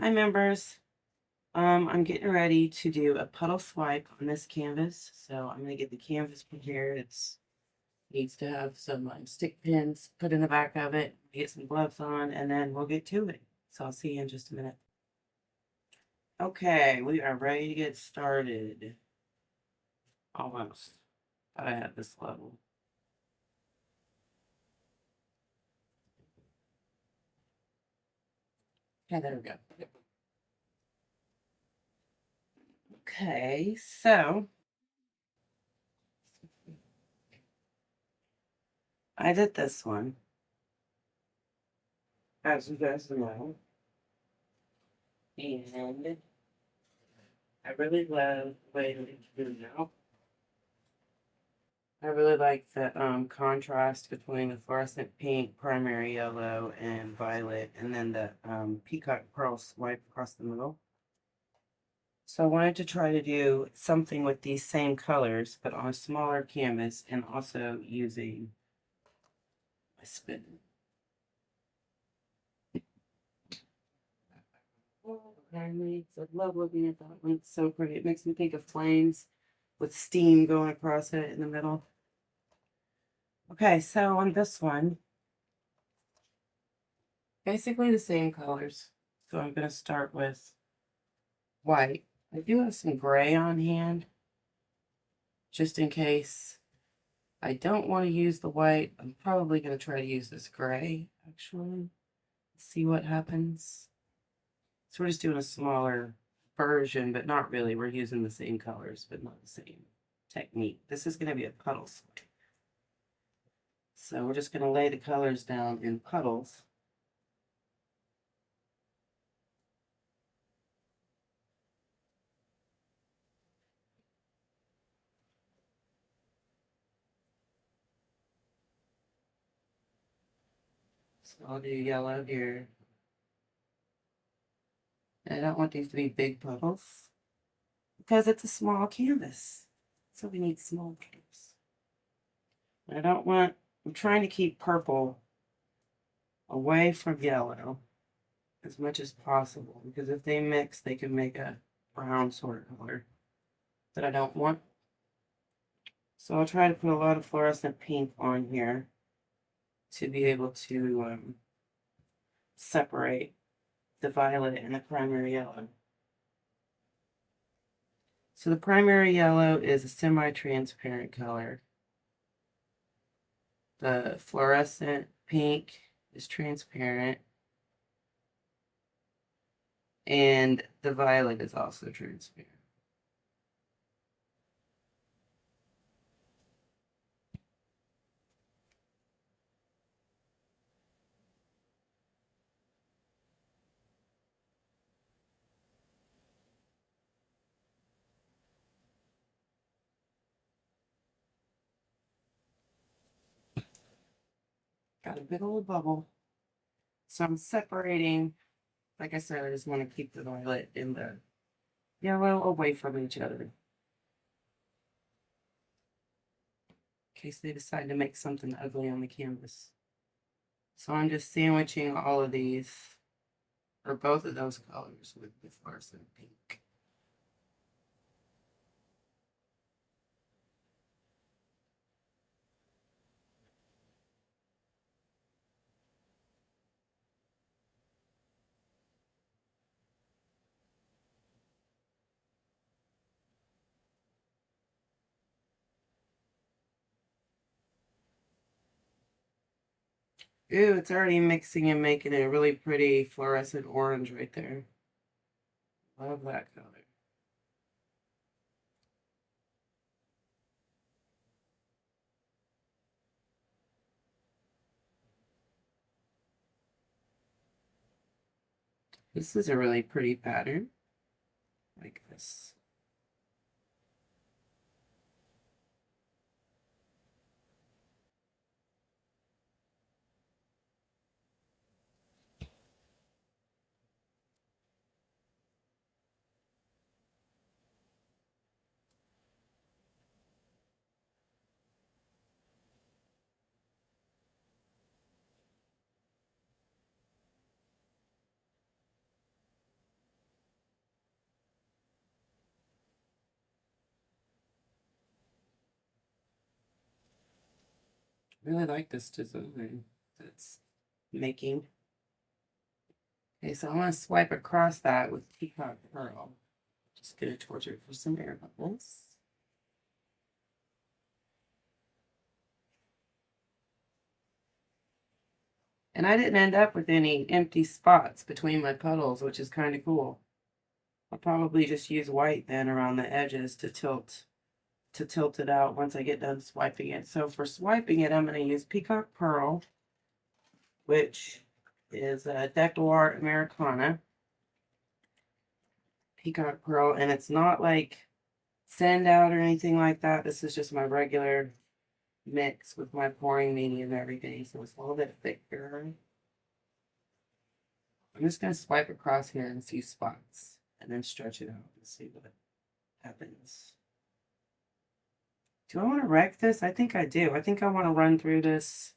Hi members, I'm getting ready to do a puddle swipe on this canvas. So I'm gonna get the canvas prepared. It needs to have some stick pins put in the back of it, get some gloves on, and then we'll get to it. So I'll see you in just a minute. Okay, we are ready to get started. Almost. Thought I had this level. Okay, there we go. Okay, so I did this one, as you guys know, and I really love the way it's doing now. I really like the contrast between the fluorescent pink, primary yellow, and violet, and then the peacock pearl swipe across the middle. So I wanted to try to do something with these same colors, but on a smaller canvas, and also using my spin. I love looking at that one. It's so pretty. It makes me think of flames with steam going across it in the middle. Okay, so on this one, basically the same colors. So I'm going to start with white. I do have some gray on hand, just in case I don't want to use the white. I'm probably going to try to use this gray, actually. See what happens. So we're just doing a smaller version, but not really. We're using the same colors, but not the same technique. This is going to be a puddle swipe. So we're just going to lay the colors down in puddles. So I'll do yellow here. And I don't want these to be big puddles because it's a small canvas. So we need small canvas. I don't want, I'm trying to keep purple away from yellow as much as possible, because if they mix, they can make a brown sort of color that I don't want. So I'll try to put a lot of fluorescent pink on here to be able to separate the violet and the primary yellow. So the primary yellow is a semi-transparent color. The fluorescent pink is transparent. And the violet is also transparent. Got a big old bubble. So I'm separating, like I said, I just want to keep the violet and the yellow away from each other, in case they decide to make something ugly on the canvas. So I'm just sandwiching all of these, or both of those colors, with the fluorescent pink. Ooh, it's already mixing and making a really pretty fluorescent orange right there. Love that color. This is a really pretty pattern, like this. Really like this design that's making. Okay, so I want to swipe across that with Peacock Pearl. Just get it towards it for some air bubbles. And I didn't end up with any empty spots between my puddles, which is kind of cool. I'll probably just use white then around the edges to tilt it out once I get done swiping it. So for swiping it, I'm going to use Peacock Pearl, which is a Distilled Water Americana. Peacock Pearl, and it's not like send out or anything like that. This is just my regular mix with my pouring media and everything, so it's a little bit thicker. I'm just going to swipe across here and see spots, and then stretch it out and see what happens. Do I want to wreck this? I think I do. I think I want to run through this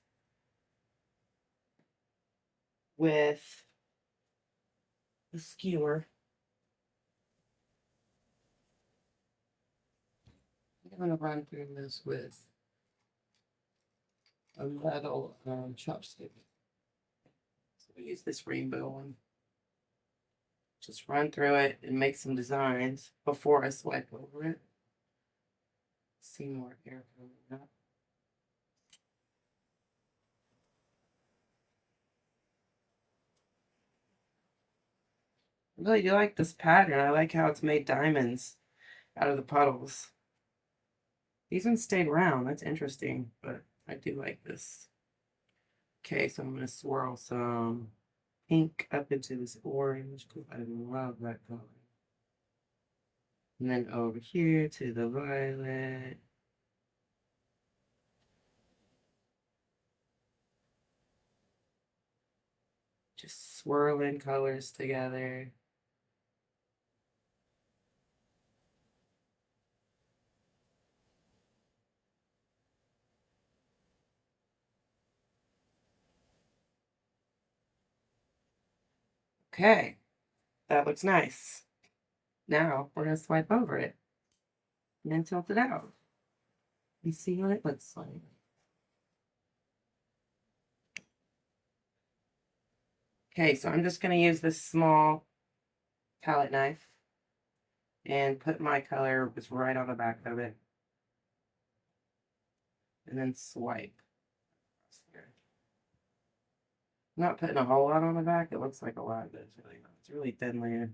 with a skewer. I'm going to run through this with a metal chopstick. So I use this rainbow one. Just run through it and make some designs before I swipe over it. See more air coming up. I really do like this pattern. I like how it's made diamonds out of the puddles. These ones stayed round. That's interesting, but I do like this. Okay, so I'm going to swirl some pink up into this orange because I love that color. And then over here to the violet. Just swirling colors together. Okay, that looks nice. Now we're going to swipe over it and then tilt it out and see what it looks like. Okay, so I'm just going to use this small palette knife and put my color just right on the back of it. And then swipe. I'm not putting a whole lot on the back. It looks like a lot, but it's really not. It's really thin layer.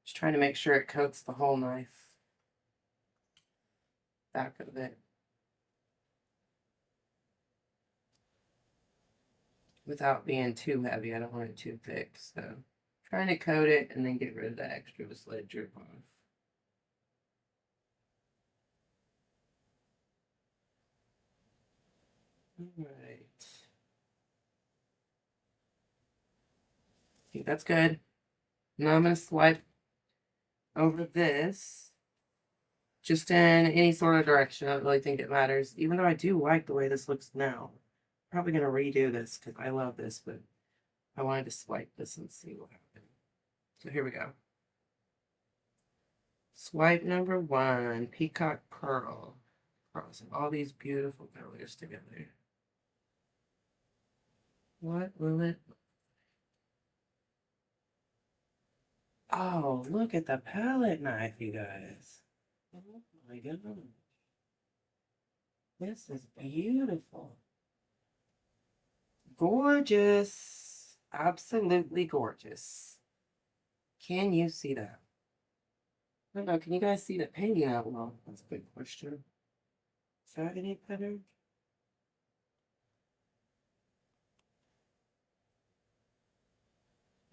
Just trying to make sure it coats the whole knife. Back of it. Without being too heavy. I don't want it too thick. So trying to coat it and then get rid of the extra just let it drip off. All right. I think that's good. Now I'm going to swipe over this just in any sort of direction. I don't really think it matters, even though I do like the way this looks now. I'm probably going to redo this because I love this, but I wanted to swipe this and see what happened. So here we go. Swipe number 1, Peacock Pearl. Crossing all these beautiful colors together. What will it look? Oh, look at the palette knife, you guys. Oh my god. This is beautiful. Gorgeous. Absolutely gorgeous. Can you see that? I don't know, can you guys see the painting out well? That's a big question. Is that any better?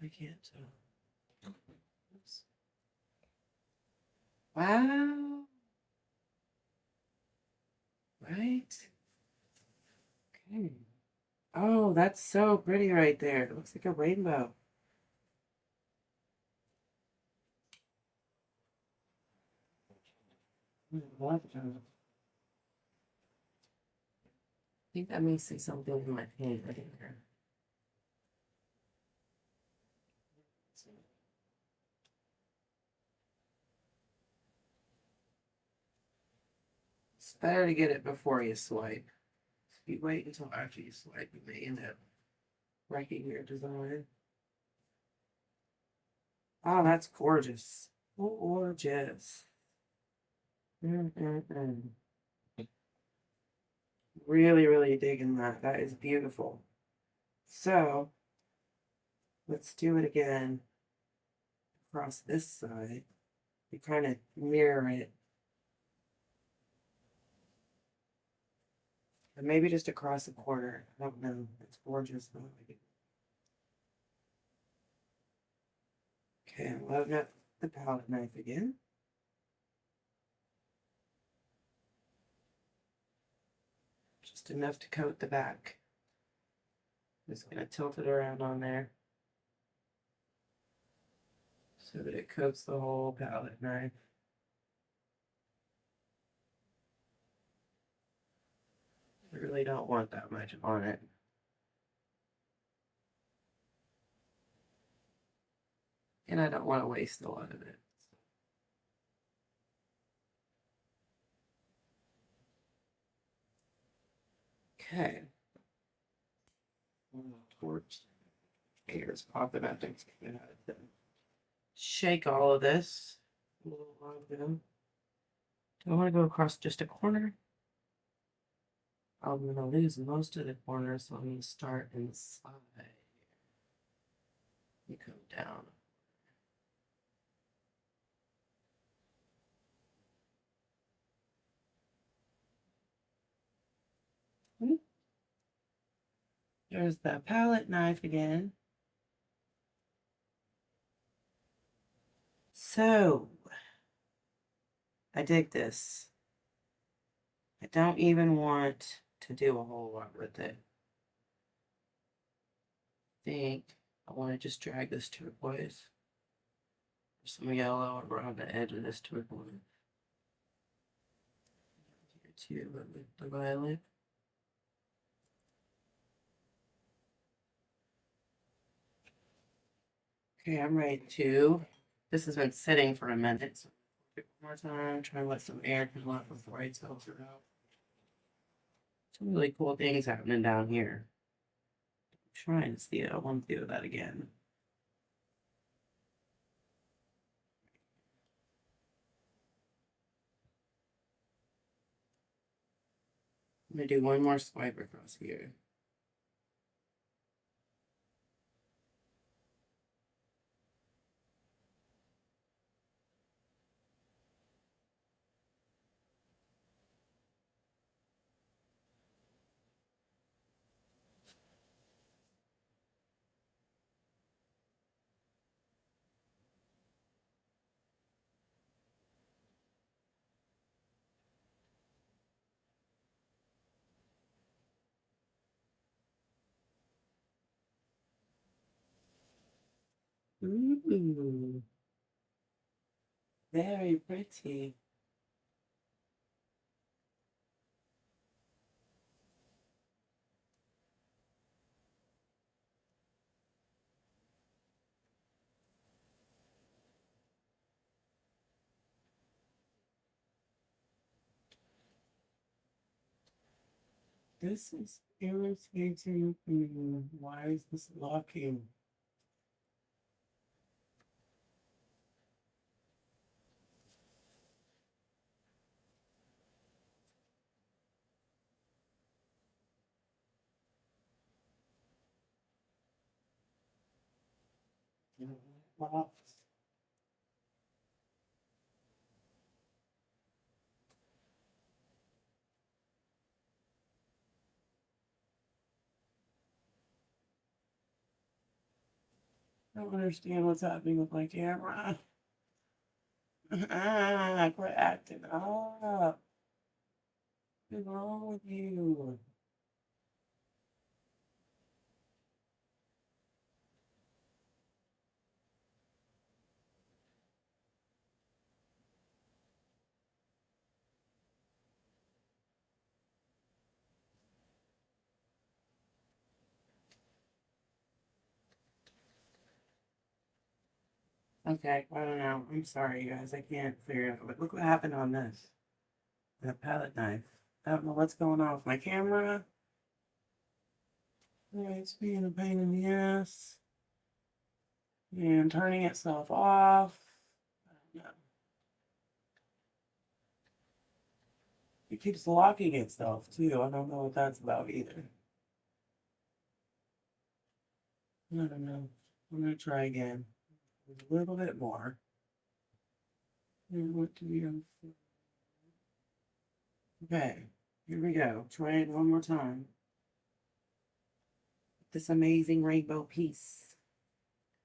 I can't tell. Oops. Wow. Right? Okay. Oh, that's so pretty right there. It looks like a rainbow. I think I may see something in my paint right here. It's better to get it before you swipe. If you wait until after you swipe, you may end up wrecking your design. Oh, that's gorgeous. Gorgeous. Really, really digging that. That is beautiful. So, let's do it again across this side. You kind of mirror it. And maybe just across the corner. I don't know. It's gorgeous though. Okay, I'm loading up the palette knife again. Just enough to coat the back. Just gonna tilt it around on there so that it coats the whole palette knife. I really don't want that much on it. And I don't want to waste a lot of it. Okay. Torch. Air's popping up. It's coming out of them. Shake all of this. A little while ago. Do I want to go across just a corner? I'm going to lose most of the corners, so I'm going to start inside. You come down. There's the palette knife again. So, I dig this. I don't even want to do a whole lot with it. I think I want to just drag this turquoise. There's some yellow around the edge of this turquoise. Here too, but with the violet. Okay, I'm ready to. This has been sitting for a minute, so one more time, try to let some air come out before I tilt it out. Some really cool things happening down here. I'm trying to see it. I want to do that again. I'm gonna do one more swipe across here. Ooh, very pretty. This is irritating. Why is this locking? Locked. I don't understand what's happening with my camera. Quit acting up. What's wrong with you? Okay, I don't know. I'm sorry, you guys. I can't figure it out. But look what happened on this. The palette knife. I don't know what's going on with my camera. It's being a pain in the ass. And turning itself off. I don't know. It keeps locking itself too. I don't know what that's about either. I don't know. I'm gonna try again. A little bit more. And what do we have? Okay, here we go. Try it one more time. This amazing rainbow piece.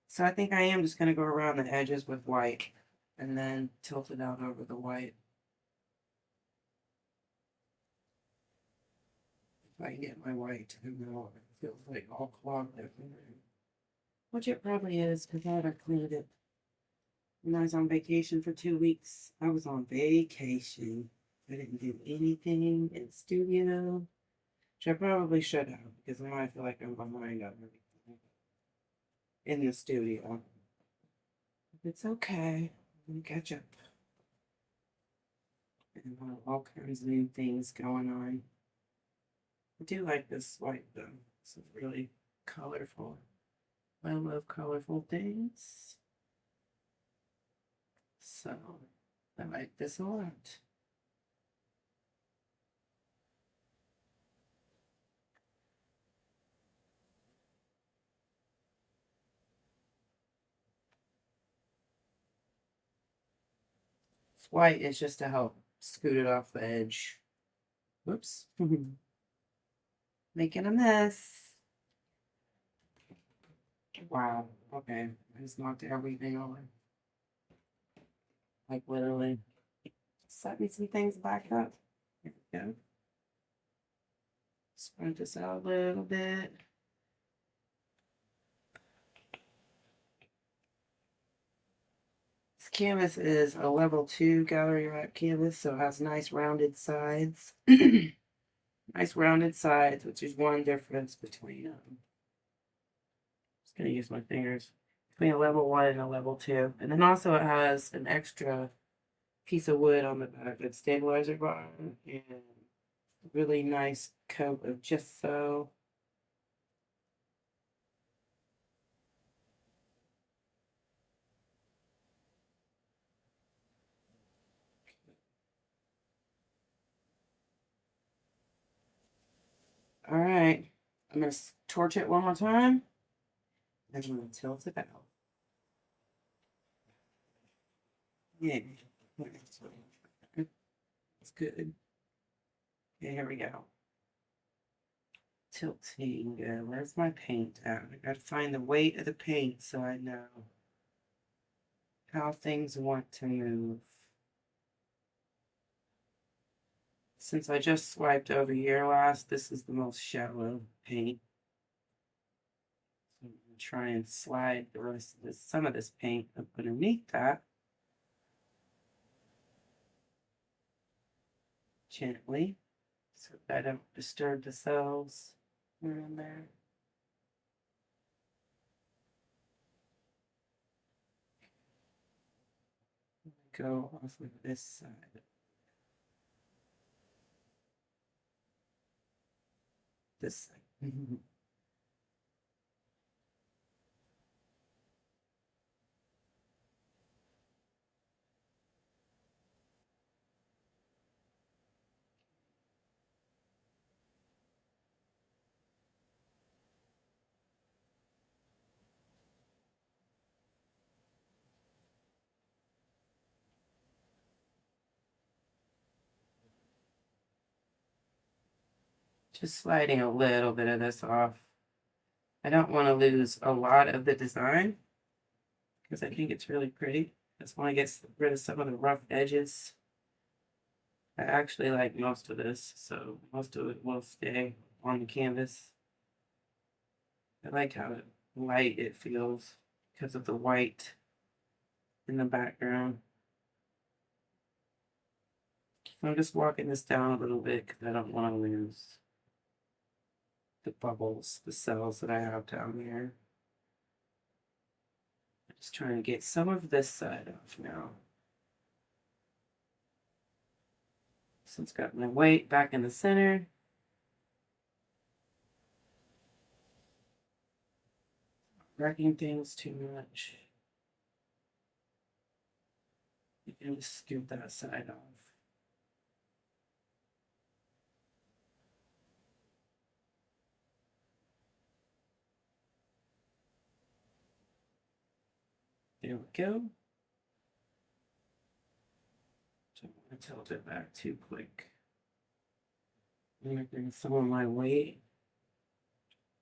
So I think I am just gonna go around the edges with white and then tilt it out over the white. If I can get my white to go, it feels like all clogged everywhere. Which it probably is, because I haven't cleaned it. When I was on vacation for 2 weeks, I was on vacation. I didn't do anything in the studio, which I probably should have, because now I feel like I'm behind on everything in the studio. It's okay. I'm gonna catch up. And we'll have all kinds of new things going on. I do like this white though. This is really colorful. I love colorful things. So I like this a lot. White is just to help scoot it off the edge. Whoops. Making a mess. Wow. Okay. I just knocked everything over. Like literally. Setting some things back up. Here we go. Spread this out a little bit. This canvas is a level 2 gallery wrap canvas, so it has nice rounded sides. Nice rounded sides, which is one difference between just gonna use my fingers, between a level 1 and a level 2. And then also it has an extra piece of wood on the back that stabilizer bar and a really nice coat of gesso. All right, I'm gonna torch it one more time. And I'm gonna tilt it out. Yeah, it's good. Okay, here we go. Tilting. Where's my paint at? I gotta find the weight of the paint so I know how things want to move. Since I just swiped over here last, this is the most shallow paint. So I'm gonna try and slide the rest of this, some of this paint up underneath that. Gently, so that I don't disturb the cells in there. Go off of this side. This side. Just sliding a little bit of this off. I don't want to lose a lot of the design because I think it's really pretty. I just want to get rid of some of the rough edges. I actually like most of this, so most of it will stay on the canvas. I like how light it feels because of the white in the background. So I'm just walking this down a little bit because I don't want to lose the bubbles, the cells that I have down here. I'm just trying to get some of this side off now. So it's got my weight back in the center. wrecking things too much. You can just scoop that side off. There we go. Don't want to tilt it back too quick. I'm going to bring some of my weight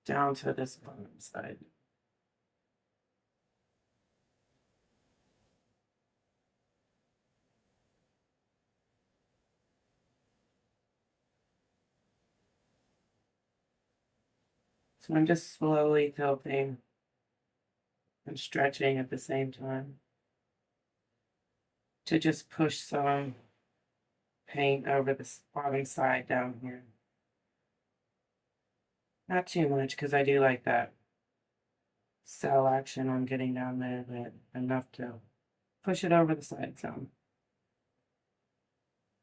down to this bottom side. So I'm just slowly tilting and stretching at the same time to just push some paint over the bottom side down here. Not too much, because I do like that cell action on getting down there, but enough to push it over the side some.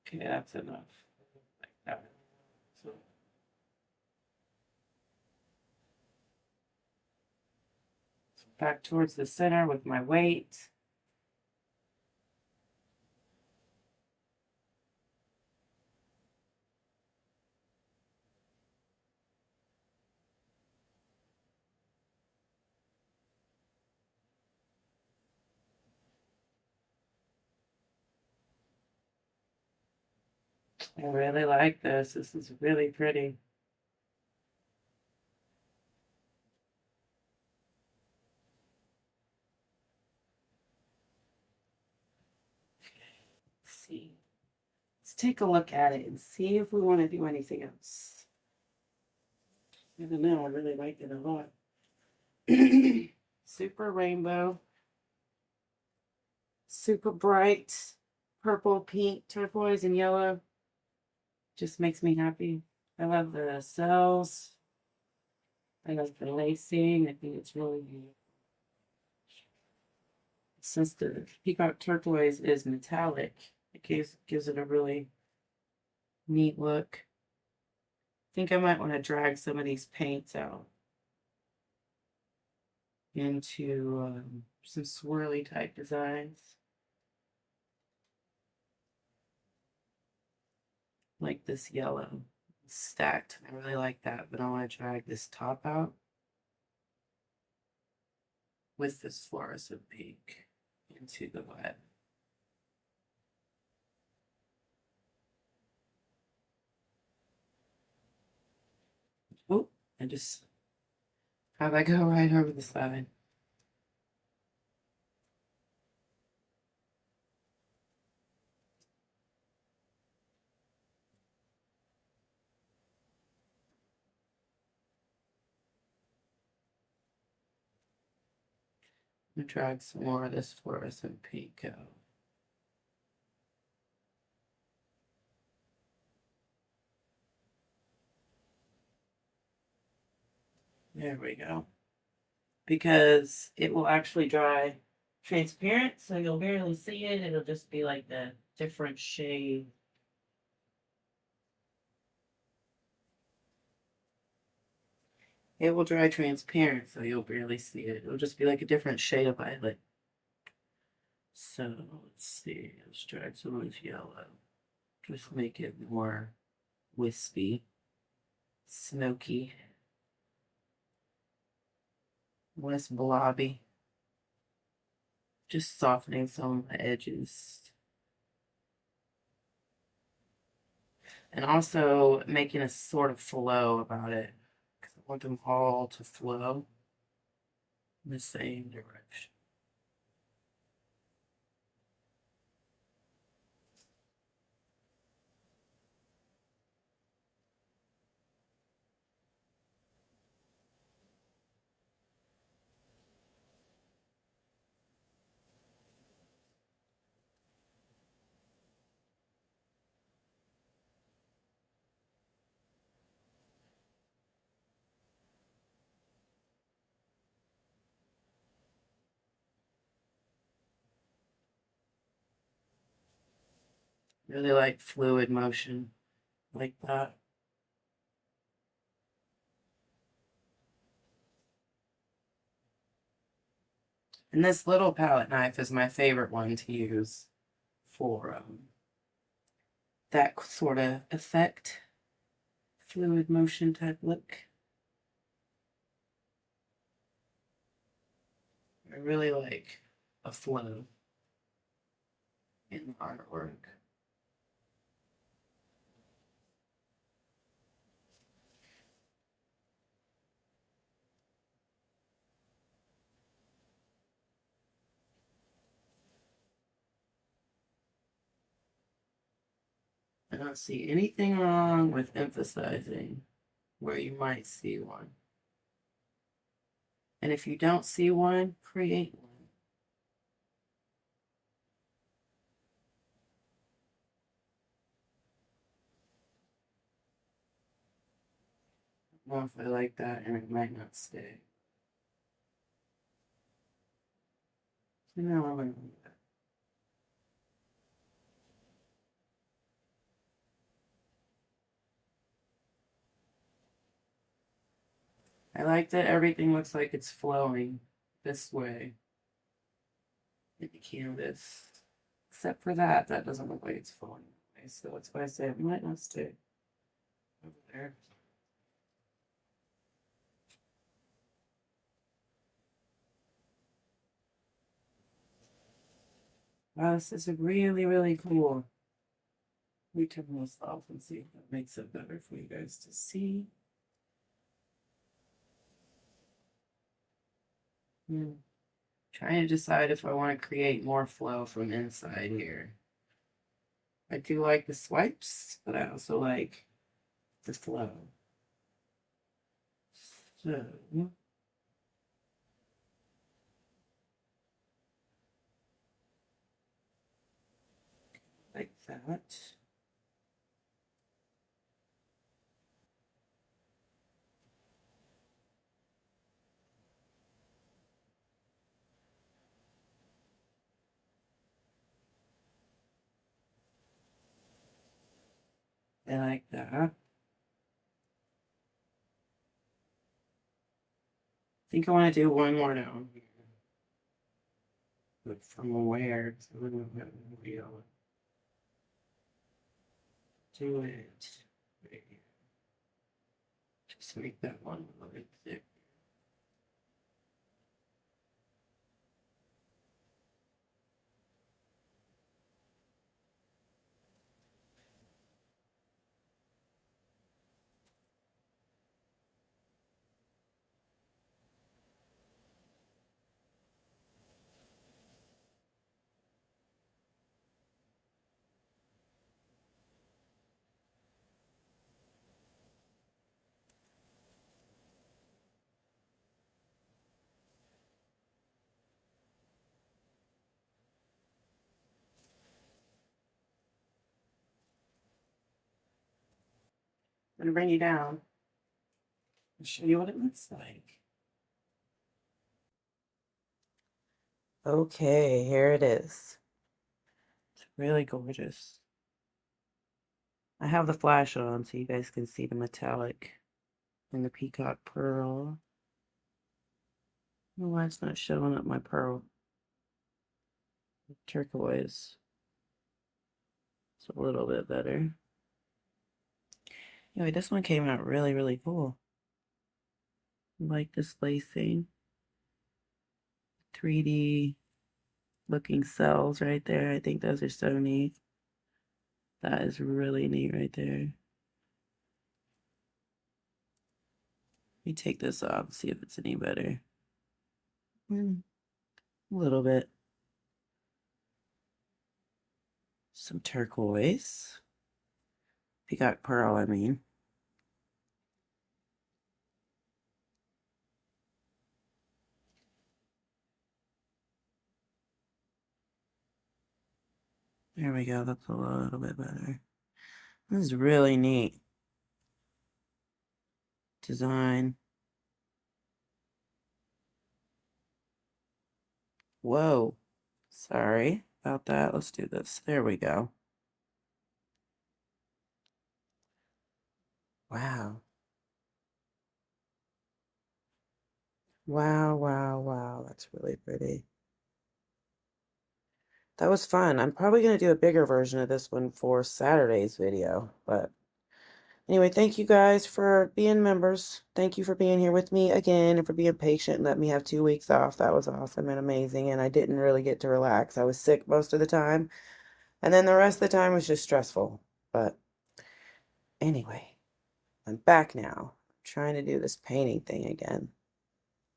Okay, that's enough. Like that. So back towards the center with my weight. I really like this. This is really pretty. Let's see. Let's take a look at it and see if we want to do anything else. I don't know. I really like it a lot. Super rainbow. Super bright. Purple, pink, turquoise, and yellow. Just makes me happy. I love the cells. I love the lacing. I think it's really beautiful. Since the Peacock turquoise is metallic, it gives it a really neat look. I think I might want to drag some of these paints out into some swirly type designs. Like this yellow stacked. I really like that, but I want to drag this top out with this fluorescent pink into the wet. Oh, and just have that go right over the side. I'm gonna drag some more of this fluorescent pink out. There we go. Because it will actually dry transparent, so you'll barely see it. It'll just be like the different shade. It will dry transparent, so you'll barely see it. It'll just be like a different shade of violet. So let's see. Let's drag some of this yellow. Just make it more wispy, smoky, less blobby. Just softening some of the edges. And also making a sort of flow about it. Because I want them all to flow in the same direction. Really like fluid motion like that. And this little palette knife is my favorite one to use for that sort of effect, fluid motion type look. I really like a flow in the artwork. I don't see anything wrong with emphasizing where you might see one. And if you don't see one, create one. I don't know if I like that, and it might not stay. So now I'm going to leave it. I like that everything looks like it's flowing this way in the canvas. Except for that, that doesn't look like it's flowing that way. So that's why I say it might not stay over there. Wow, this is really, really cool. Let me turn this off and see if that makes it better for you guys to see. Trying to decide if I want to create more flow from inside here. I do like the swipes, but I also like the flow. So, like that. I like that. I think I want to do one more down here. But from where? So I don't know how to do it. Right here. Just make that one a little bit thick. I'm going to bring you down and show you what it looks like. Okay, here it is. It's really gorgeous. I have the flash on so you guys can see the metallic and the peacock pearl. I don't know why it's not showing up my pearl. Turquoise. It's a little bit better. Anyway, this one came out really, really cool. I like this lacing. 3D looking cells right there. I think those are so neat. That is really neat right there. Let me take this off and see if it's any better. A little bit. Some turquoise. Peacock pearl, I mean. There we go. That's a little bit better. This is really neat. Design. Whoa. Sorry about that. Let's do this. There we go. Wow. Wow, wow, wow. That's really pretty. that was fun. I'm probably going to do a bigger version of this one for Saturday's video, but anyway, thank you guys for being members. Thank you for being here with me again and for being patient and let me have 2 weeks off. That was awesome and amazing, and I didn't really get to relax. I was sick most of the time, and then the rest of the time was just stressful. But anyway, I'm back now. I'm trying to do this painting thing again.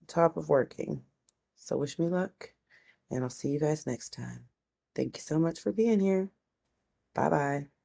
On top of working. So wish me luck, and I'll see you guys next time. Thank you so much for being here. Bye-bye.